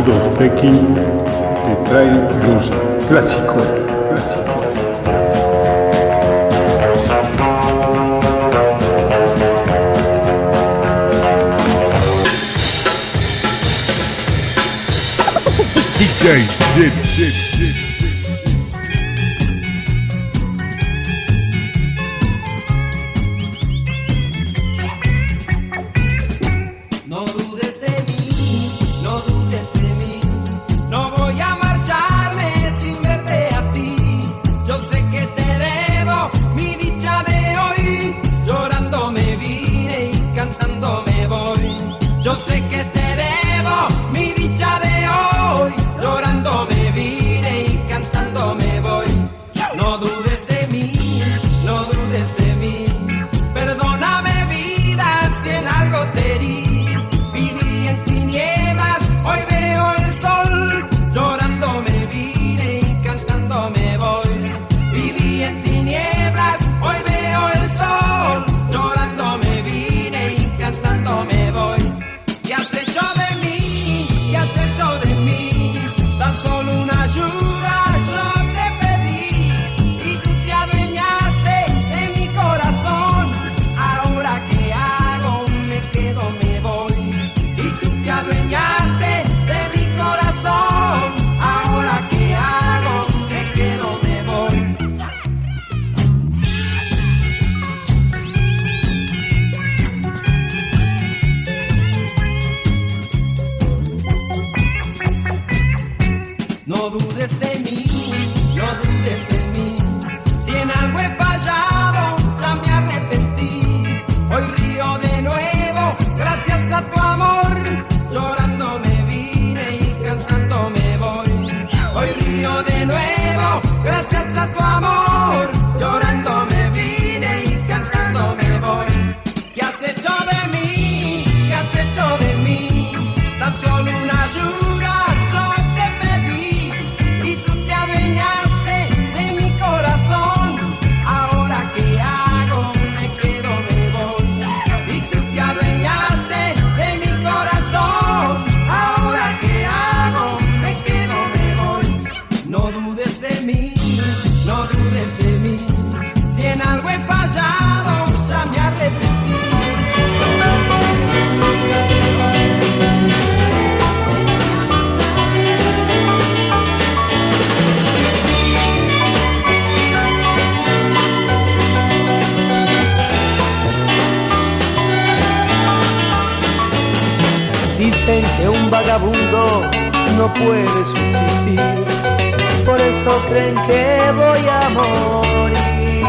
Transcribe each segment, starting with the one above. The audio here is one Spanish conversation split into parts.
Dos Tequín te trae los clásicos. DJ Jerry. No dudes de mí, no dudes de mí. No voy a marcharme sin verte a ti. Yo sé que te debo mi dicha de hoy. Llorando me vine y cantando me voy. Yo sé que te debo mi dicha de hoy. Llorando me vine y cantando me voy. No dudes de mí, no dudes de mí. Perdóname vida si en algo te herí. Viví en tinieblas, hoy veo el sol. Llorando me vine y cantando me voy. Viví en tinieblas, hoy veo el sol. Llorando me vine y cantando me voy. ¿Qué has hecho de mí? ¿Qué has hecho de mí? Tan solo una ayuda yo te pedí y tú te adueñaste de mi corazón. Ahora qué hago, me quedo, me voy. Y tú te adueñaste de mi corazón. Ahora qué hago, me quedo, me voy. No dudes de mí, no dudes de mí. Si en algo he fallado, ya me arrepentí. Hoy río de nuevo, gracias a tu amor. Llorando me vine y cantando me voy. Hoy río de nuevo, gracias a tu amor. Llorando me vine y cantando me voy. ¿Qué has hecho de mí? ¿Qué has hecho de mí? Tan solo una ayuda yo te pedí y tú te adueñaste de mi corazón. Ahora qué hago, me quedo, me voy. Y tú te adueñaste de mi corazón. Ahora qué hago, me quedo, me voy. No dudes de mí, no dudes de mí. Si en algo he fallado, ya me arrepentí. Dicen que un vagabundo no puede subsistir, por eso creen que voy a morir.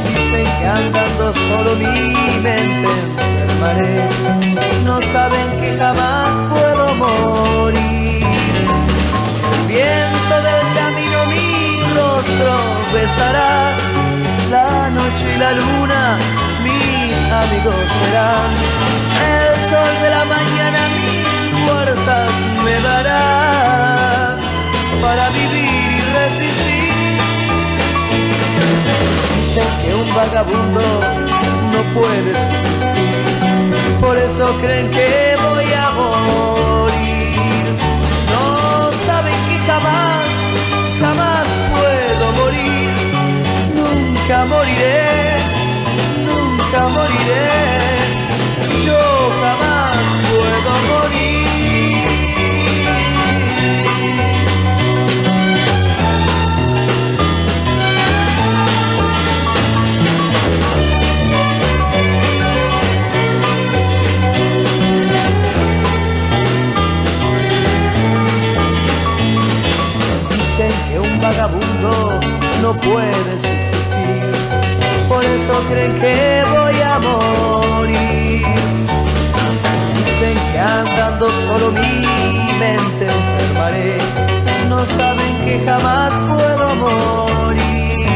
Dicen que andando solo mi mente enfermaré, no saben que jamás puedo morir. El viento del camino mi rostro besará, la noche y la luna mis amigos serán. El sol de la mañana mil fuerzas me dará para vivir y resistir. Dicen que un vagabundo no puede subsistir, por eso creen que voy a morir. No saben que jamás, jamás puedo morir. Nunca moriré, nunca moriré. Yo jamás puedo morir. Dicen que un vagabundo no puede subsistir, por eso creen que voy a morir. Dicen que andando solo mi mente enfermaré, no saben que jamás puedo morir.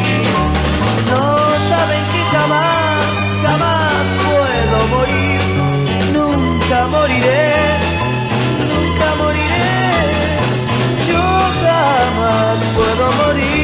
No saben que jamás, jamás puedo morir. Nunca moriré, nunca moriré. Yo jamás puedo morir.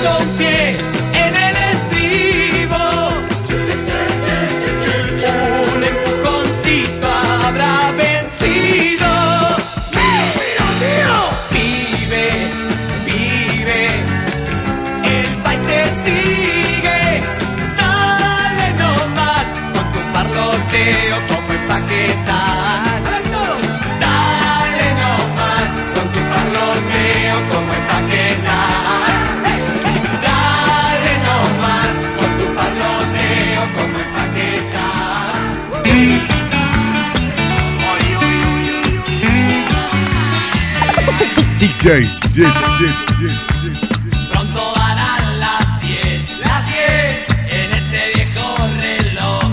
puso un pie en el estribo. Un empujoncito habrá vencido. ¡Mío! Vive, vive, el país te sigue. Dale nomás con tu parloteo como empaquetas. Dale nomás con tu parloteo como empaquetas. Dale nomás con tu parloteo como empaquetas. Pronto darán las 10, en este viejo reloj.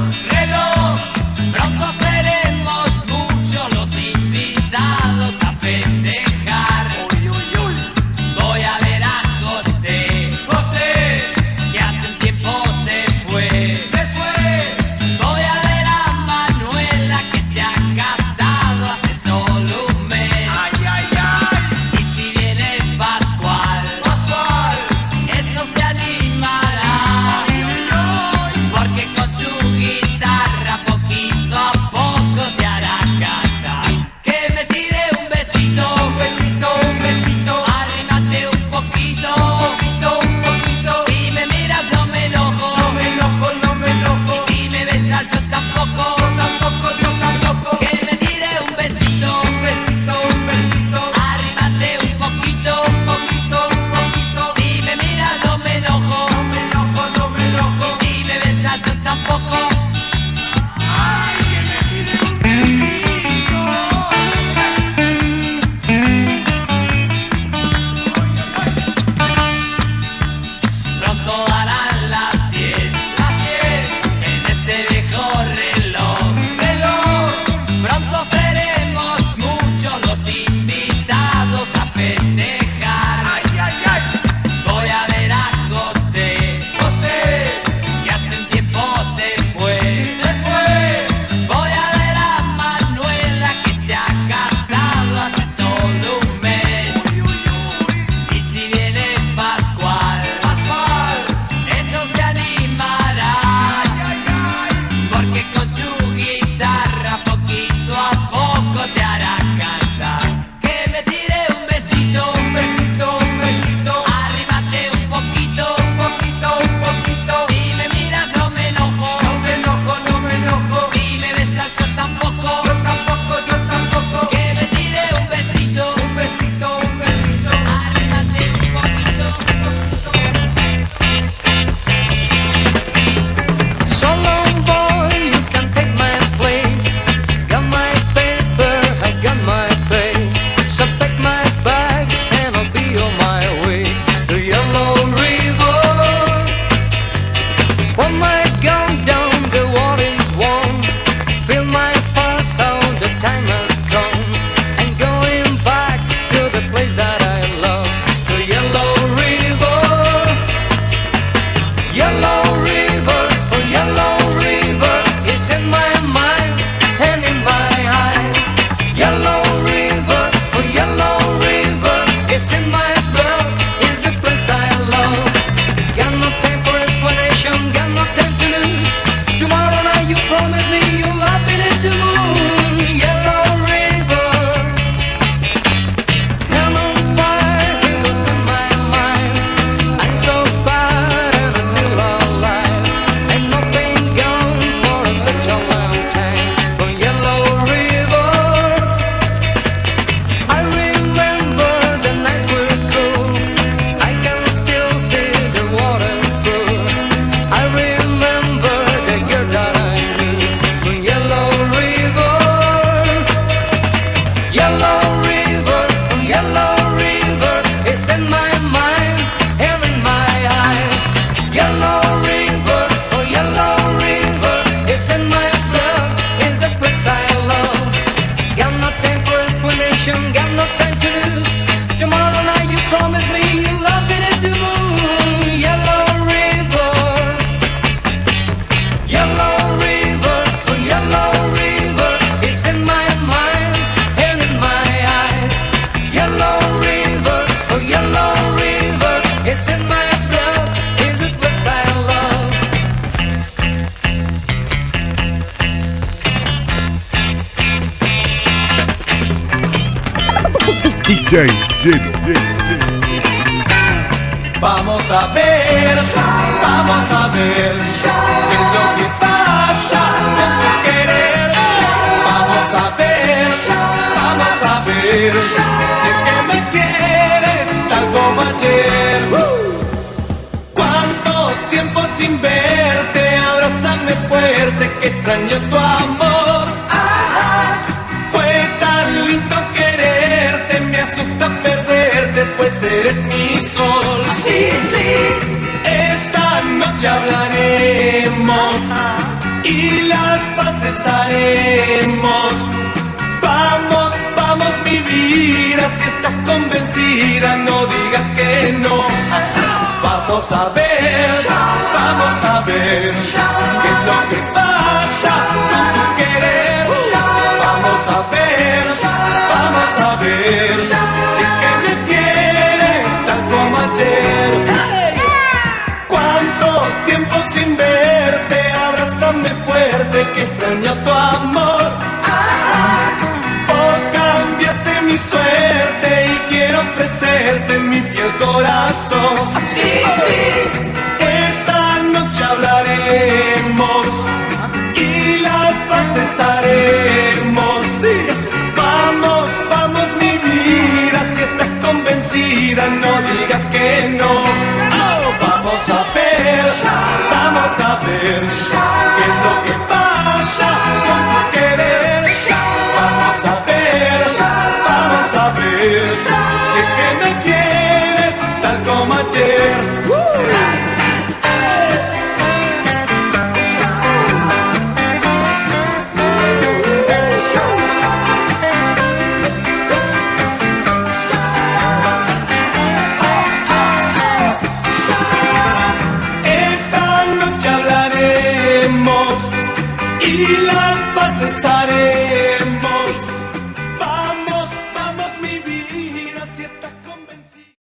Pronto seremos muchos los invitados a festejar. Voy a ver a José, que hace un tiempo se fue. Voy a ver a Manuela, que se ha casado hace solo un mes. Y si viene Pascual, esto se animará, porque con su guitarra poquito a poco te hará cantar. Que me tire un besito, arrímate un poquito, si me miras no me enojo, y si me besas yo tampoco, que me tire un besito, arrímate un poquito, si me miras no me enojo, y si me besas yo tampoco. Pronto darán las 10, en este viejo reloj. Pronto seremos muchos los invitados a festejar. Voy a ver a José, que hace un tiempo se fue. Voy a ver a Manuela, que se ha casado hace solo un mes. Y si viene Pascual, esto se animará, porque con su guitarra poquito a poco te hará cantar. Que me tire un besito, arrímate un poquito, si me miras no me enojo, si me besas yo tampoco, que me tire un besito, arrímate un poquito. So long, boy, you can take my place. Got my paper, I got my pay. So pack my bags and I'll be on my way to Yellow River. When my gun down, the water is warm. Feel my pulse out, the time has come. And going back to the place that I love, to Yellow River. Yellow River, oh Yellow River, is in my mind and in my eyes. Yellow River, oh Yellow River, is in my blood, is the place I love. Got no time for explanation, got no time to lose. Tomorrow night you promise me you'll love me in the moon. Yellow River, hell on fire, it was in my mind. I'm so bad and I'm still alive. And not been gone for such a long time. From Yellow River, I remember the nights were cool. I can still see the water pool. I remember the girl that I knew. From Yellow River, Yellow River, oh Yellow River, it's in my mind and in my eyes. Yellow River, oh Yellow River, it's in my blood, it's the place I love. Got no time for explanation, got no time to lose. Tomorrow night you promise me you'll love me at the moon. Yellow River, Yellow River, oh Yellow River, it's in my mind and in my eyes. Yellow River, oh Yellow River, it's in my blood. DJ Lleno, Lleno, Lleno. Vamos a ver qué es lo que pasa con tu querer. Vamos a ver si es que me quieres tal como ayer. ¿Cuánto tiempo sin verte? Abrázame fuerte que extraño tu amor. Fue tan lindo quererte, me asusta perderte, pues eres mi sol. Sí, esta noche hablaremos y las paces haremos. Vamos mi vida, si estás convencida no digas que no. Vamos a ver qué es lo que pasa con tu querer. Vamos a ver si es que me quieres tal como ayer. ¿Cuánto tiempo sin verte? Abrázame fuerte que extraño tu amor. Vos cambiaste mi suerte y quiero ofrecerte mi fiel corazón. Sí, esta noche hablaremos y las paces haremos. Vamos mi vida, si estás convencida no digas que no. Vamos a ver qué es lo que